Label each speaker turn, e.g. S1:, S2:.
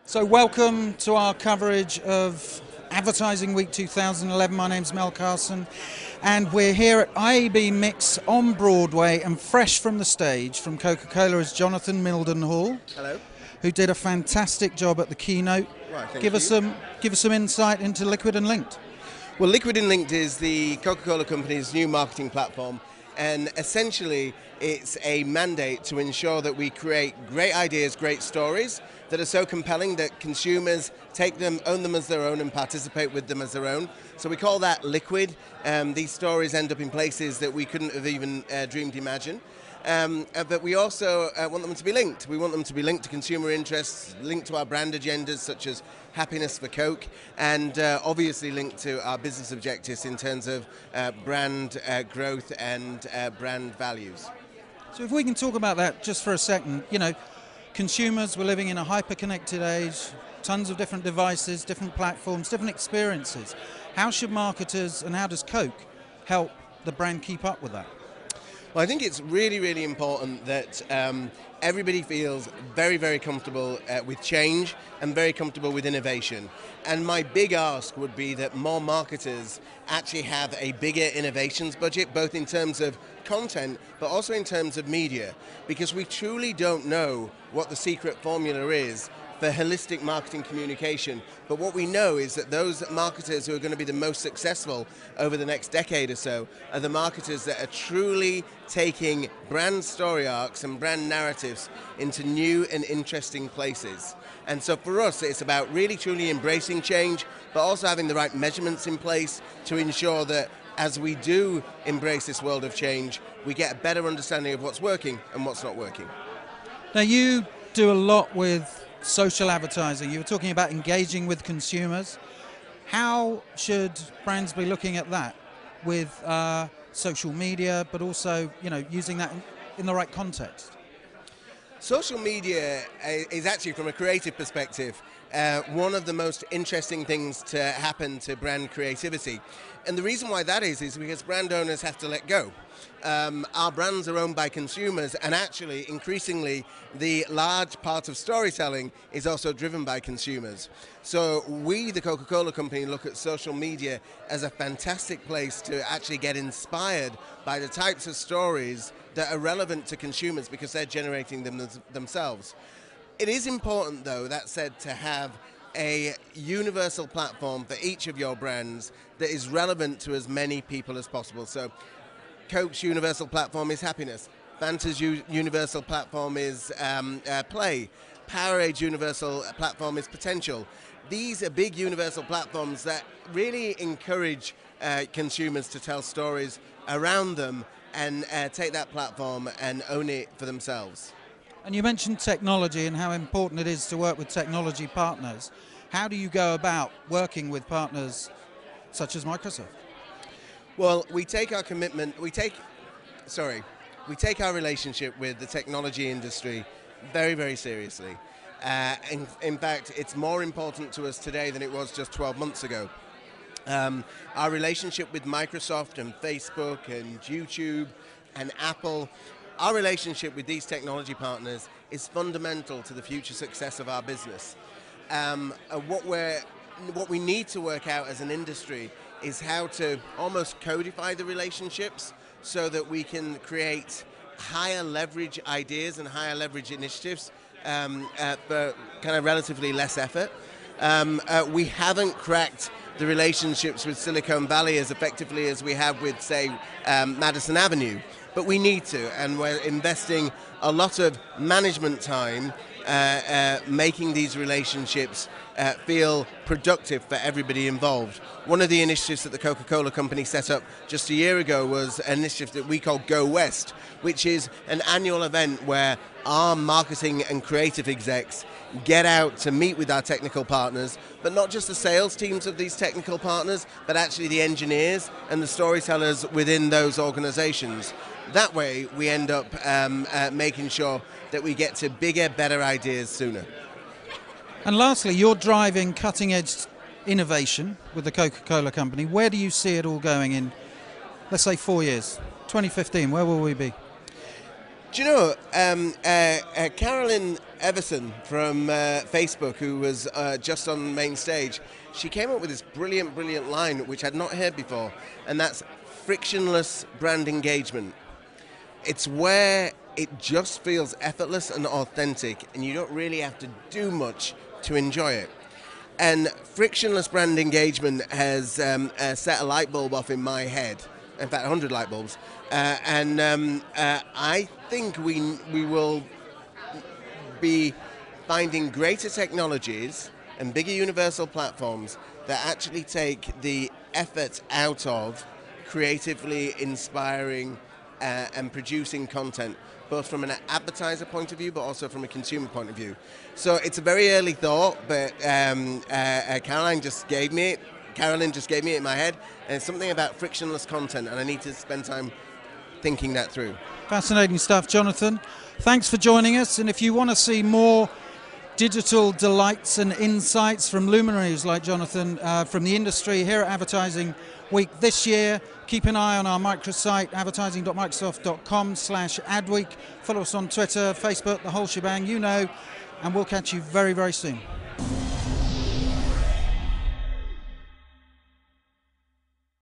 S1: So welcome to our coverage of Advertising Week 2011. My name's Mel Carson and we're here at IAB Mix on Broadway, and fresh from the stage from Coca-Cola is Jonathan Mildenhall.
S2: Hello.
S1: Who did a fantastic job at the keynote.
S2: Right, thank
S1: give
S2: you.
S1: us some insight into Liquid and Linked.
S2: Well, Liquid and Linked is the Coca Cola Company's new marketing platform, and essentially it's a mandate to ensure that we create great ideas, great stories that are so compelling that consumers take them, own them as their own, and participate with them as their own. So we call that Liquid. These stories end up in places that we couldn't have even dreamed imagine. But we also want them to be linked. We want them to be linked to consumer interests, linked to our brand agendas such as happiness for Coke, and obviously linked to our business objectives in terms of brand growth and brand values.
S1: So if we can talk about that just for a second, you know, consumers, we're living in a hyper-connected age, tons of different devices, different platforms, different experiences. How should marketers and how does Coke help the brand keep up with that?
S2: Well, I think it's really, really important that everybody feels very, very comfortable with change and very comfortable with innovation. And my big ask would be that more marketers actually have a bigger innovations budget, both in terms of content, but also in terms of media, because we truly don't know what the secret formula is for holistic marketing communication. But what we know is that those marketers who are going to be the most successful over the next decade or so are the marketers that are truly taking brand story arcs and brand narratives into new and interesting places. And so for us, it's about really truly embracing change, but also having the right measurements in place to ensure that as we do embrace this world of change, we get a better understanding of what's working and what's not working.
S1: Now you do a lot with social advertising. You were talking about engaging with consumers. How should brands be looking at that with social media, but also, you know, using that in the right context?
S2: Social media is actually, from a creative perspective, one of the most interesting things to happen to brand creativity. And the reason why that is because brand owners have to let go. Our brands are owned by consumers, and actually, increasingly, the large part of storytelling is also driven by consumers. So we, the Coca Cola Company, look at social media as a fantastic place to actually get inspired by the types of stories that are relevant to consumers because they're generating them themselves. It is important, though, that said, to have a universal platform for each of your brands that is relevant to as many people as possible. So Coke's universal platform is happiness. Fanta's universal platform is play. Powerade's universal platform is potential. These are big universal platforms that really encourage consumers to tell stories around them and take that platform and own it for themselves.
S1: And you mentioned technology and how important it is to work with technology partners. How do you go about working with partners such as Microsoft?
S2: Well, we take our commitment, we take our relationship with the technology industry very, very seriously. In fact, it's more important to us today than it was just 12 months ago. Our relationship with Microsoft and Facebook and YouTube and Apple, our relationship with these technology partners is fundamental to the future success of our business. What we need to work out as an industry is how to almost codify the relationships so that we can create higher leverage ideas and higher leverage initiatives for kind of relatively less effort. We haven't cracked the relationships with Silicon Valley as effectively as we have with, say, Madison Avenue. But we need to, and we're investing a lot of management time making these relationships feel productive for everybody involved. One of the initiatives that the Coca Cola Company set up just a year ago was an initiative that we call Go West, which is an annual event where our marketing and creative execs get out to meet with our technical partners, but not just the sales teams of these technical partners, but actually the engineers and the storytellers within those organizations. That way, we end up making sure that we get to bigger, better ideas sooner.
S1: And lastly, you're driving cutting-edge innovation with the Coca Cola Company. Where do you see it all going in, let's say, 4 years? 2015, where will we be?
S2: Do you know, Carolyn Everson from Facebook, who was just on main stage, she came up with this brilliant line which I'd not heard before, and that's frictionless brand engagement. It's where it just feels effortless and authentic, and you don't really have to do much to enjoy it. And frictionless brand engagement has set a light bulb off in my head. In fact, 100 light bulbs. I think we will be finding greater technologies and bigger universal platforms that actually take the effort out of creatively inspiring and producing content, both from an advertiser point of view, but also from a consumer point of view. So it's a very early thought, but Caroline just gave me it in my head, and it's something about frictionless content, and I need to spend time thinking that through.
S1: Fascinating stuff, Jonathan. Thanks for joining us, and if you want to see more digital delights and insights from luminaries like Jonathan from the industry here at Advertising Week this year, keep an eye on our microsite, advertising.microsoft.com/adweek. Follow us on Twitter, Facebook, the whole shebang, you know, and we'll catch you very, very soon.